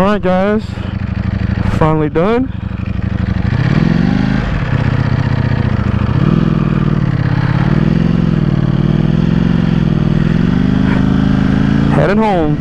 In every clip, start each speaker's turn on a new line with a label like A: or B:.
A: Alright guys, finally done. Heading home.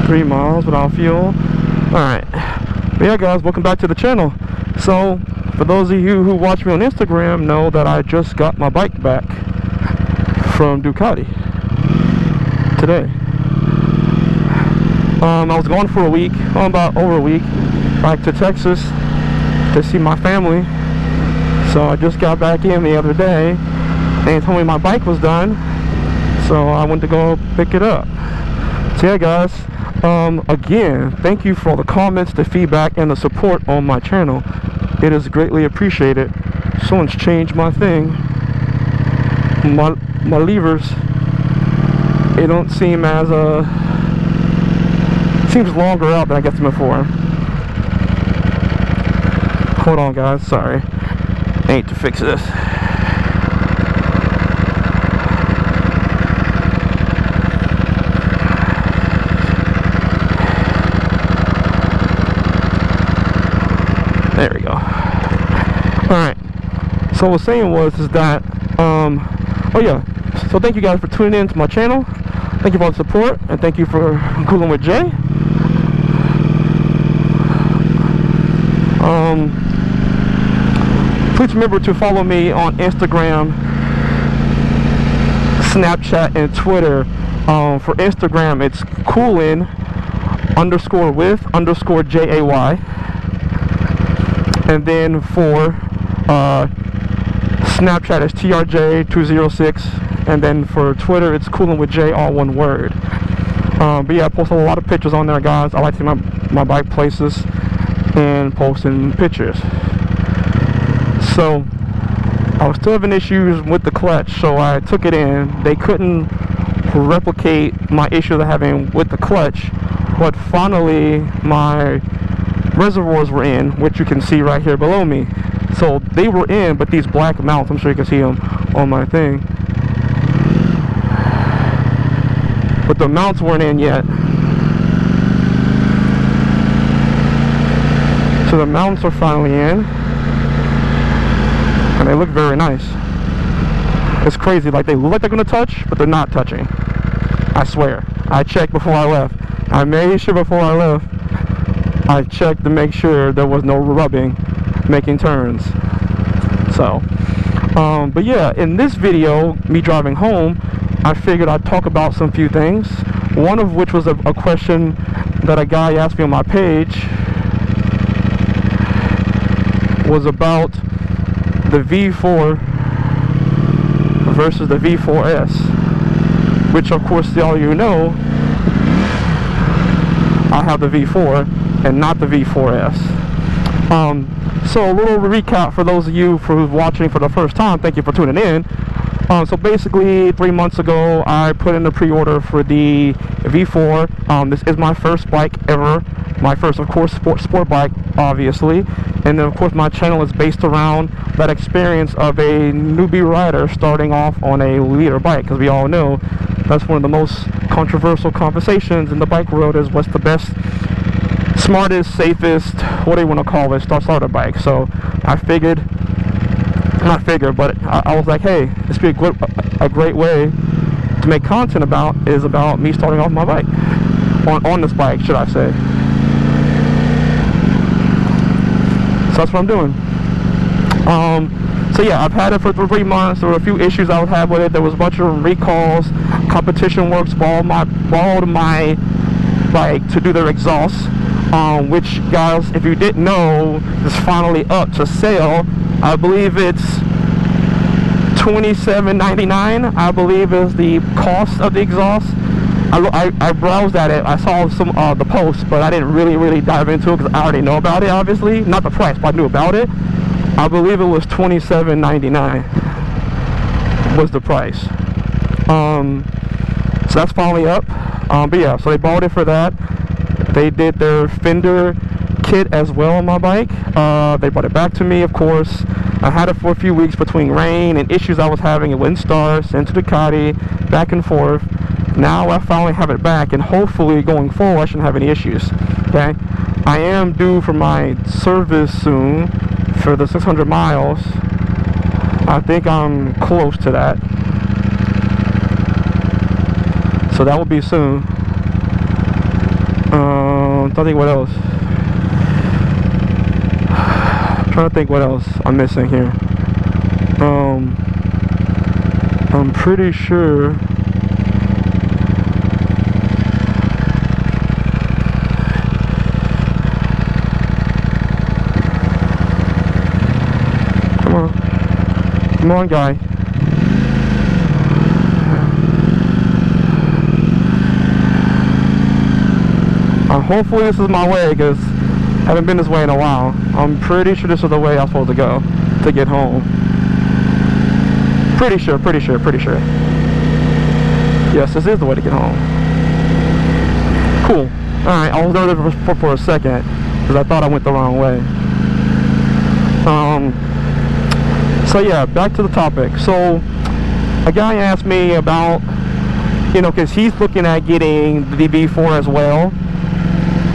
A: Three miles without fuel. Alright. Yeah guys, welcome back to the channel. So, for those of you who watch me on Instagram know that I just got my bike back from Ducati today. I was gone for a week, about over a week, back to Texas to see my family. So I just got back in the other day and they told me my bike was done, so I went to go pick it up. So yeah guys, again, thank you for all the comments, the feedback, and the support on my channel. It is greatly appreciated. Someone's changed my thing. My levers, it don't seem as seems longer out than I guessed before. Hold on guys, sorry. I need to fix this. There we go. Alright. So what I was saying is that, oh yeah. So thank you guys for tuning in to my channel. Thank you for all the support, and thank you for cooling with Jay. Please remember to follow me on Instagram, Snapchat, and Twitter. For Instagram, it's coolin_with_jay. And then for Snapchat, it's trj206. And then for Twitter, it's coolin with J, all one word. But yeah, I post a lot of pictures on there, guys. I like to take my bike places and posting pictures. So I was still having issues with the clutch, so I took it in. They couldn't replicate my issues I'm having with the clutch, but finally my reservoirs were in, which you can see right here below me. So they were in, but these black mounts, I'm sure you can see them on my thing, but the mounts weren't in yet. So the mounts are finally in, and they look very nice. It's crazy, like they look like they're gonna touch, but they're not touching. I swear. I checked before I left. I made sure before I left I checked to make sure there was no rubbing making turns. So but yeah, in this video, me driving home, I figured I'd talk about some few things. One of which was a question that a guy asked me on my page, was about the V4 versus the V4s, which of course all you know, I have the V4 and not the V4s. So a little recap for those of you who's watching for the first time. Thank you for tuning in. So basically 3 months ago I put in the pre-order for the V4. This is my first bike ever, my first of course sport bike, obviously, and then of course my channel is based around that experience of a newbie rider starting off on a leader bike, because we all know that's one of the most controversial conversations in the bike world, is what's the best, smartest, safest, what do you want to call it, starter bike. So I figured, but I was like, hey, this would be a great way to make content about me starting off my bike, on this bike, should I say. So that's what I'm doing. So yeah, I've had it for 3 months. There were a few issues I would have with it. There was a bunch of recalls. Competition Works borrowed my bike to do their exhausts, which, guys, if you didn't know, is finally up to sale. I believe it's $27.99, I believe, is the cost of the exhaust. I browsed at it. I saw some the posts, but I didn't really dive into it because I already know about it, obviously. Not the price, but I knew about it. I believe it was $27.99 was the price. So that's finally up. But yeah, so they bought it for that. They did their fender kit as well on my bike. They brought it back to me, of course. I had it for a few weeks between rain and issues I was having. It went stars into Ducati, back and forth. Now I finally have it back, and hopefully going forward I shouldn't have any issues. Okay, I am due for my service soon for the 600 miles. I think I'm close to that, so that will be soon. I think what else. I'm trying to think what else I'm missing here. I'm pretty sure. Come on, guy. Hopefully this is my way, because I haven't been this way in a while. I'm pretty sure this is the way I'm supposed to go to get home. Pretty sure. Yes, this is the way to get home. Cool. Alright, I was nervous for a second, because I thought I went the wrong way. So yeah, back to the topic. So a guy asked me about, because he's looking at getting the V4 as well,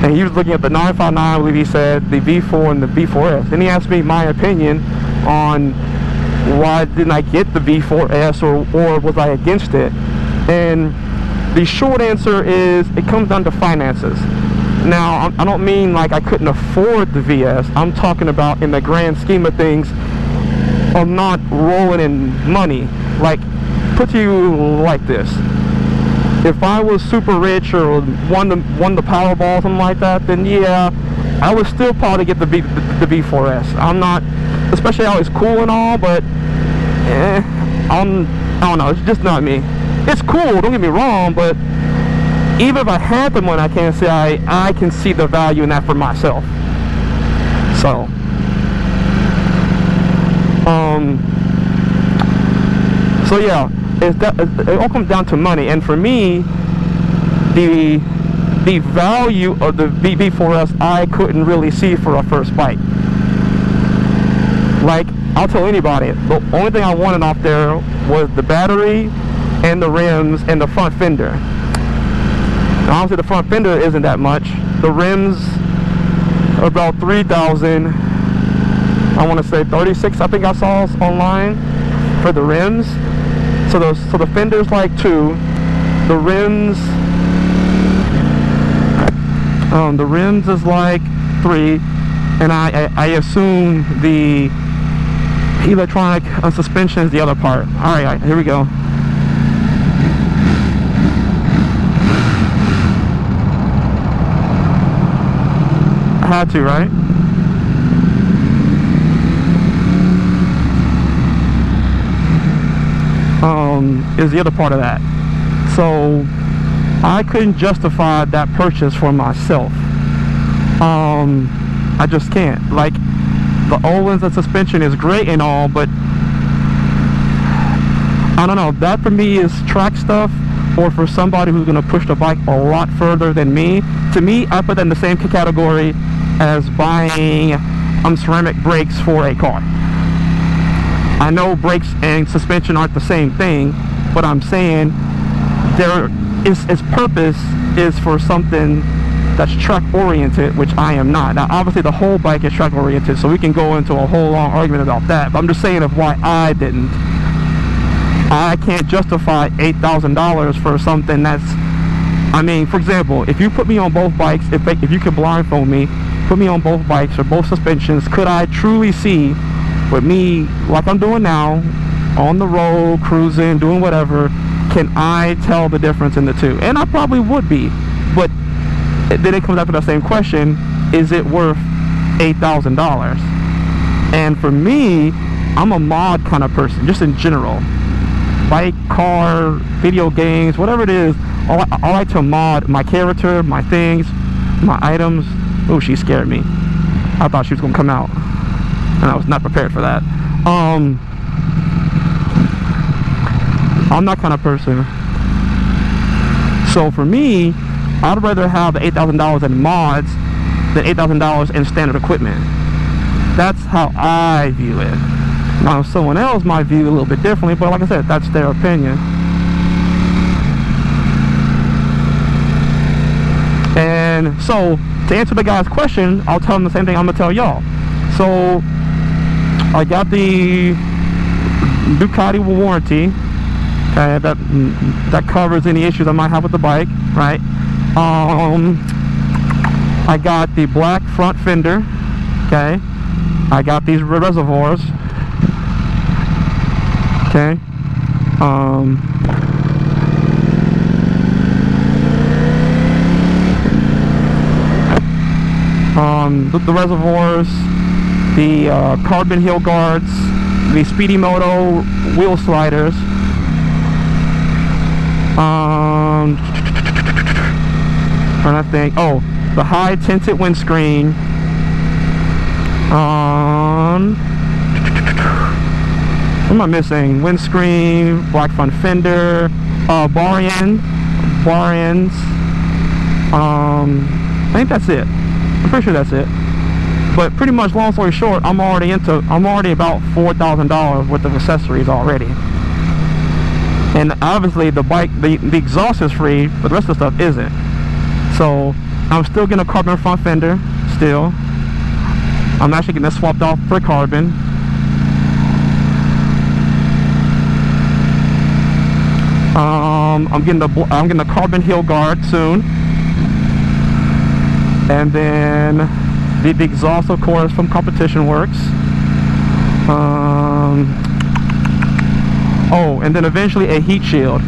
A: and he was looking at the 959, I believe he said, the V4 and the V4s, and he asked me my opinion on why didn't I get the V4s, or was I against it. And the short answer is it comes down to finances. Now, I don't mean like I couldn't afford the VS. I'm talking about in the grand scheme of things, I'm not rolling in money. Like, put to you like this: if I was super rich or won the Powerball, something like that, then yeah, I would still probably get the V4s. I'm not, especially how it's cool and all, but I don't know. It's just not me. It's cool, don't get me wrong, but even if I had the money, I can't say I can see the value in that for myself. So yeah, it all comes down to money. And for me, the value of the V4s I couldn't really see for a first bike. Like, I'll tell anybody, the only thing I wanted off there was the battery and the rims and the front fender. And honestly, the front fender isn't that much. The rims are about 3,000. I want to say 36, I think I saw online for the rims. So the fender's like 2. The rims is like 3, and I assume the electronic suspension is the other part. All right, here we go. I had to, right? Is the other part of that. So I couldn't justify that purchase for myself. I just can't. Like, the Owens and suspension is great and all, but I don't know, that for me is track stuff, or for somebody who's going to push the bike a lot further than me. To me, I put that in the same category as buying ceramic brakes for a car. I know brakes and suspension aren't the same thing, but I'm saying its purpose is for something that's track oriented, which I am not. Now obviously the whole bike is track oriented, so we can go into a whole long argument about that, but I'm just saying of why I didn't. I can't justify $8,000 for something that's, I mean, for example, if you put me on both bikes, if you could blindfold me, put me on both bikes or both suspensions, could I truly see with me, like I'm doing now, on the road, cruising, doing whatever, can I tell the difference in the two? And I probably would be, but then it comes up to the same question: is it worth $8,000? And for me, I'm a mod kind of person, just in general. Bike, car, video games, whatever it is, I like to mod my character, my things, my items. Oh, she scared me. I thought she was gonna come out, and I was not prepared for that. I'm that kind of person. So for me, I'd rather have the $8,000 in mods than $8,000 in standard equipment. That's how I view it. Now someone else might view it a little bit differently, but like I said, that's their opinion. And so to answer the guy's question, I'll tell him the same thing I'm gonna tell y'all. So I got the Ducati warranty, okay, that covers any issues I might have with the bike, right? I got the black front fender, okay. I got these reservoirs, okay. The reservoirs, the carbon heel guards, the Speedy Moto wheel sliders, trying to think, oh, the high tinted windscreen, what am I missing? Windscreen, black front fender, bar ends, I think that's it. I'm pretty sure that's it. But pretty much, long story short, I'm already about $4,000 worth of accessories already. And obviously the bike, the exhaust is free, but the rest of the stuff isn't. So I'm still getting a carbon front fender, still. I'm actually getting it swapped off for carbon. I'm getting the carbon heel guard soon. And then the exhaust, of course, from Competition Works. Oh, and then eventually a heat shield.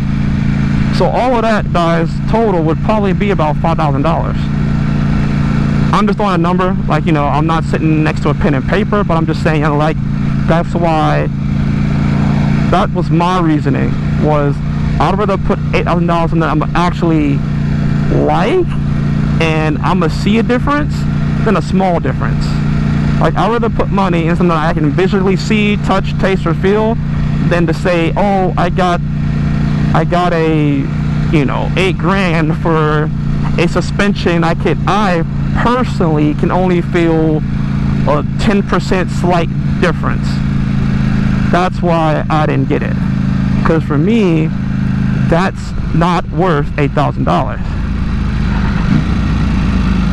A: So all of that, guys, total would probably be about $5,000. I'm just throwing a number, like, you know, I'm not sitting next to a pen and paper, but I'm just saying, you know, like, that's why, that was my reasoning, was I'd rather put $8,000 in that I'm actually like, and I'm gonna see a difference than a small difference. Like, I'd rather put money in something that I can visually see, touch, taste, or feel, than to say, oh, I got a, you know, $8,000 for a suspension I personally can only feel a 10% slight difference. That's why I didn't get it, because for me, that's not worth $8,000.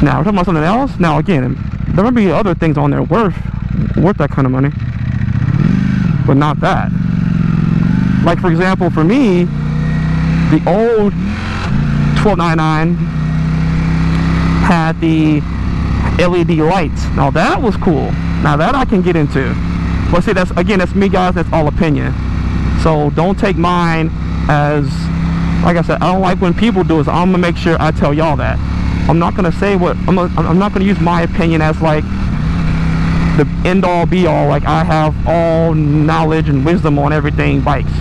A: Now we're talking about something else. Now again, there might be other things on there worth that kind of money, but not that. Like, for example, for me, the old 1299 had the LED lights. Now that was cool. Now that I can get into. But see, that's me, guys. That's all opinion. So don't take mine as, like I said, I don't like when people do it. So I'm gonna make sure I tell y'all that. I'm not gonna say what I'm not gonna use my opinion as like the end all be all. Like I have all knowledge and wisdom on everything bikes.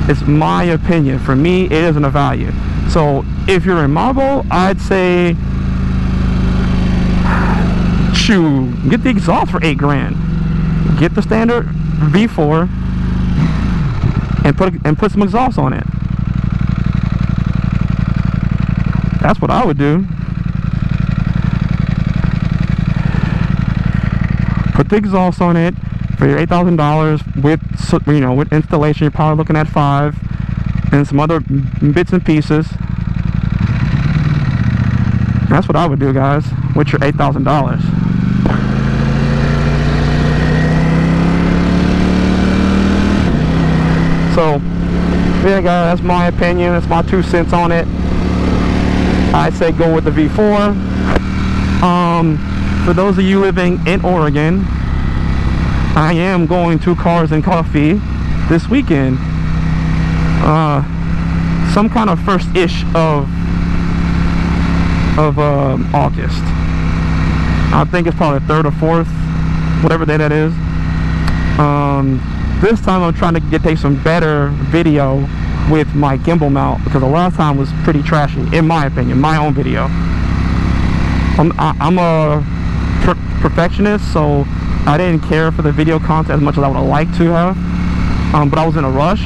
A: It's my opinion. For me, it isn't a value. So if you're in my boat, I'd say, shoot, get the exhaust for $8,000. Get the standard V4 and put some exhaust on it. That's what I would do. Put the exhaust on it for your $8,000 with, you know, with installation. You're probably looking at $5,000 and some other bits and pieces. That's what I would do, guys, with your $8,000. So, yeah, guys, that's my opinion. That's my 2 cents on it. I say go with the V4. For those of you living in Oregon, I am going to Cars and Coffee this weekend. Some kind of first-ish of August. I think it's probably 3rd or 4th, whatever day that is. This time I'm trying to take some better video with my gimbal mount, because the last time was pretty trashy, in my opinion, my own video. I'm a perfectionist, so I didn't care for the video content as much as I would have liked to have. But I was in a rush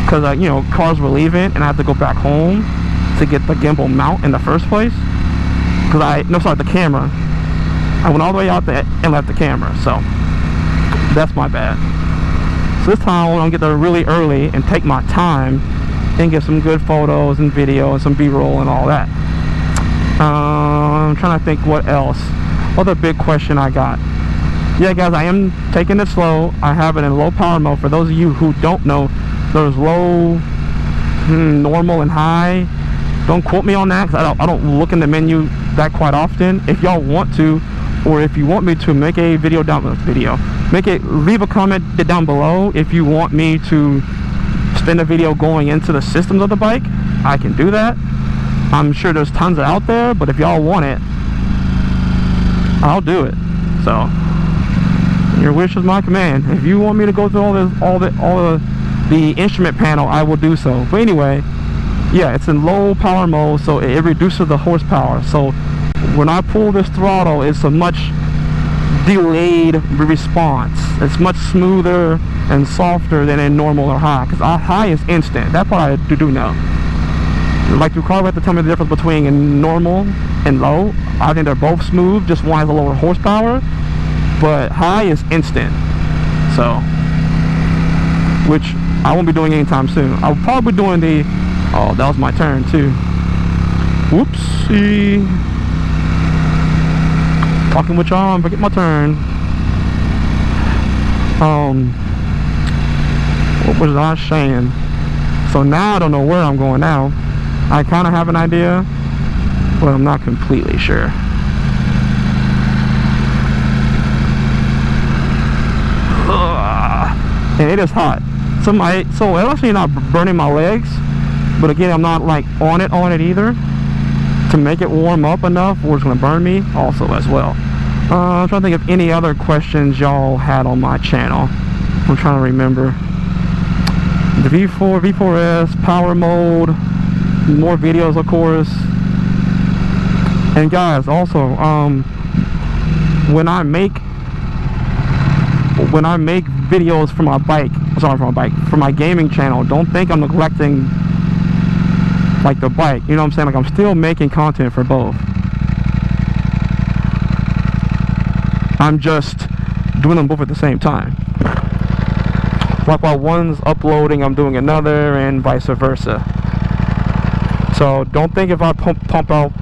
A: because you know, cars were leaving and I had to go back home to get the gimbal mount in the first place. The camera. I went all the way out there and left the camera, so that's my bad. So this time I want to get there really early and take my time and get some good photos and video and some B-roll and all that. I'm trying to think what else. Other big question I got. Yeah, guys, I am taking it slow. I have it in low power mode. For those of you who don't know, there's low, normal, and high. Don't quote me on that, because I don't look in the menu that quite often. If y'all want to, or if you want me to make a video leave a comment down below if you want me to spend a video going into the systems of the bike. I can do that. I'm sure there's tons out there, but if y'all want it, I'll do it. So your wish is my command. If you want me to go through all the instrument panel, I will do so. But anyway, yeah, it's in low power mode, so it reduces the horsepower. So when I pull this throttle, it's a much delayed response. It's much smoother and softer than in normal or high, because high is instant. That part I do know. Like, you probably have to tell me the difference between normal and low. I think they're both smooth, just one has a lower horsepower, but high is instant. So, which I won't be doing anytime soon. I'll probably be doing the, oh, that was my turn too. Whoopsie. Talking with y'all, forget my turn. What was I saying? So now I don't know where I'm going now. I kind of have an idea, but I'm not completely sure. And it is hot. So it's actually not burning my legs, but again, I'm not like on it either to make it warm up enough, or it's going to burn me also as well. I'm trying to think of any other questions y'all had on my channel. I'm trying to remember. The V4, V4s, power mode, more videos of course. And guys, also, when I make videos for my bike, for my gaming channel, don't think I'm neglecting like the bike, you know what I'm saying? Like, I'm still making content for both. I'm just doing them both at the same time. Like, while one's uploading, I'm doing another, and vice versa. So don't think if I pump out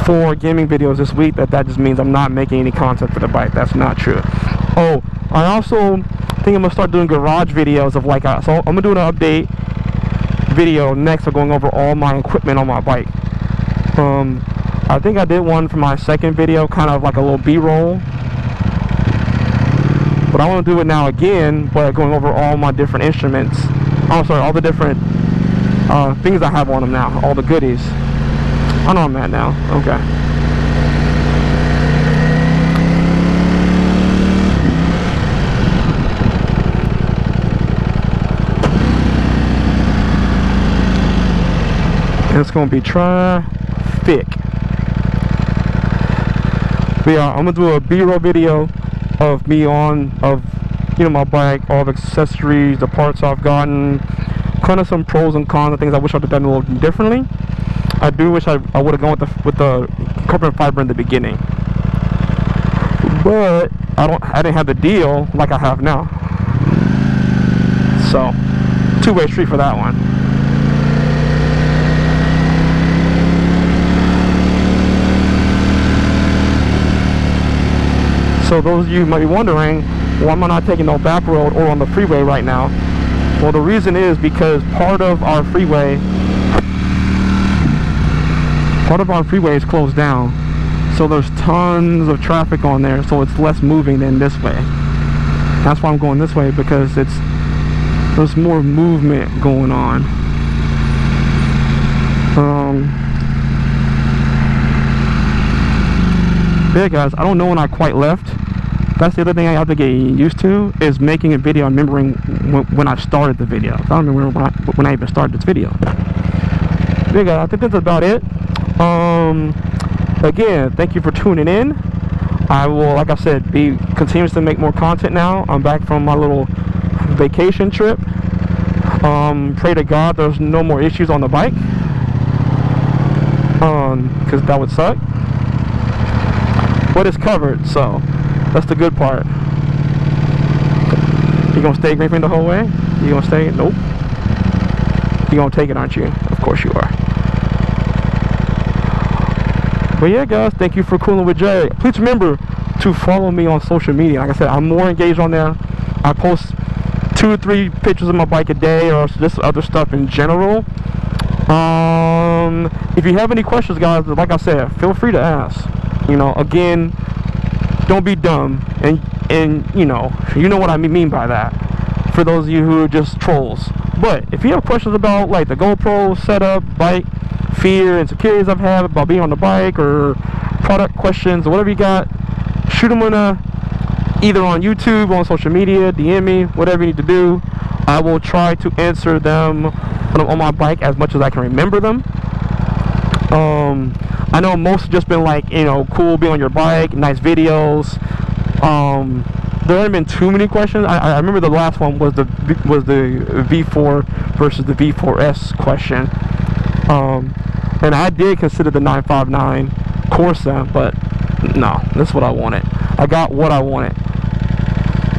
A: 4 gaming videos this week that just means I'm not making any content for the bike. That's not true. Oh, I also think I'm gonna start doing garage videos of like, so I'm gonna do an update video next of going over all my equipment on my bike. I think I did one for my second video, kind of like a little B-roll, but I want to do it now again, but going over all my different instruments. Oh, sorry, all the different things I have on them now, all the goodies. I know I'm at now. Okay. And it's going to be traffic. But yeah, I'm going to do a B-roll video of me my bike, all the accessories, the parts I've gotten, kind of some pros and cons, and things I wish I'd have done a little differently. I do wish I would have gone with the carbon fiber in the beginning, but I didn't have the deal like I have now. So, two-way street for that one. So those of you might be wondering, why am I not taking no back road or on the freeway right now? Well, the reason is because part of our freeway is closed down. So there's tons of traffic on there, so it's less moving than this way. That's why I'm going this way, because there's more movement going on. Yeah, guys, I don't know when I quite left. That's the other thing I have to get used to, is making a video and remembering when I started the video. I don't remember when I even started this video. Yeah, guys, I think that's about it. Again, thank you for tuning in. I will, like I said, continues to make more content now. I'm back from my little vacation trip. Pray to God there's no more issues on the bike, because that would suck. but it's covered, so that's the good part. You gonna stay griefing the whole way? You gonna stay? Nope. You gonna take it, aren't you? Of course you are. But yeah, guys, thank you for cooling with Jay. Please remember to follow me on social media. Like I said, I'm more engaged on there. I post 2 or 3 pictures of my bike a day, or just other stuff in general. If you have any questions, guys, like I said, feel free to ask. You know, again, don't be dumb, and you know what I mean by that, for those of you who are just trolls. But if you have questions about like the GoPro setup, bike, fear, insecurities I've had about being on the bike, or product questions, or whatever you got, shoot them on either on YouTube, on social media, DM me, whatever you need to do. I will try to answer them on my bike as much as I can remember them. I know most have just been like, you know, cool, be on your bike, nice videos. There haven't been too many questions. I remember the last one was the V4 versus the V4s question. And I did consider the 959 Corsa, but no, that's what I wanted. I got what I wanted,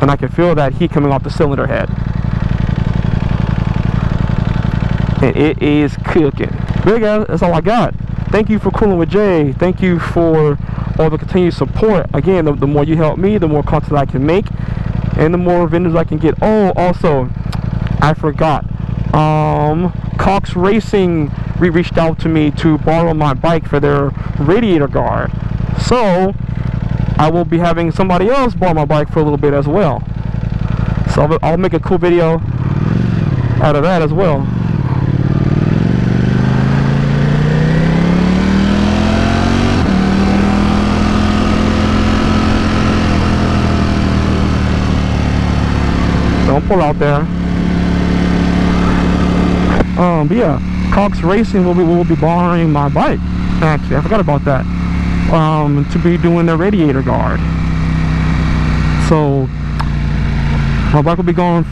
A: and I can feel that heat coming off the cylinder head, and it is cooking. But guys, that's all I got. Thank you for cooling with Jay. Thank you for all the continued support. Again, the more you help me, the more content I can make, and the more vendors I can get. Oh, also, I forgot. Cox Racing reached out to me to borrow my bike for their radiator guard. So I will be having somebody else borrow my bike for a little bit as well. So I'll make a cool video out of that as well. Don't pull out there. But yeah, Cox Racing will be borrowing my bike. Actually, I forgot about that. To be doing the radiator guard. So my bike will be going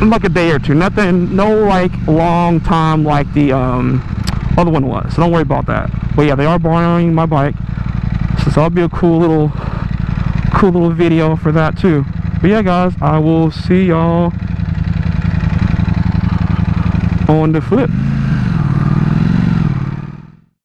A: in like a day or two. Nothing, no like long time like the other one was. So don't worry about that. But yeah, they are borrowing my bike. So that'll be a cool little video for that too. But yeah, guys, I will see y'all on the flip.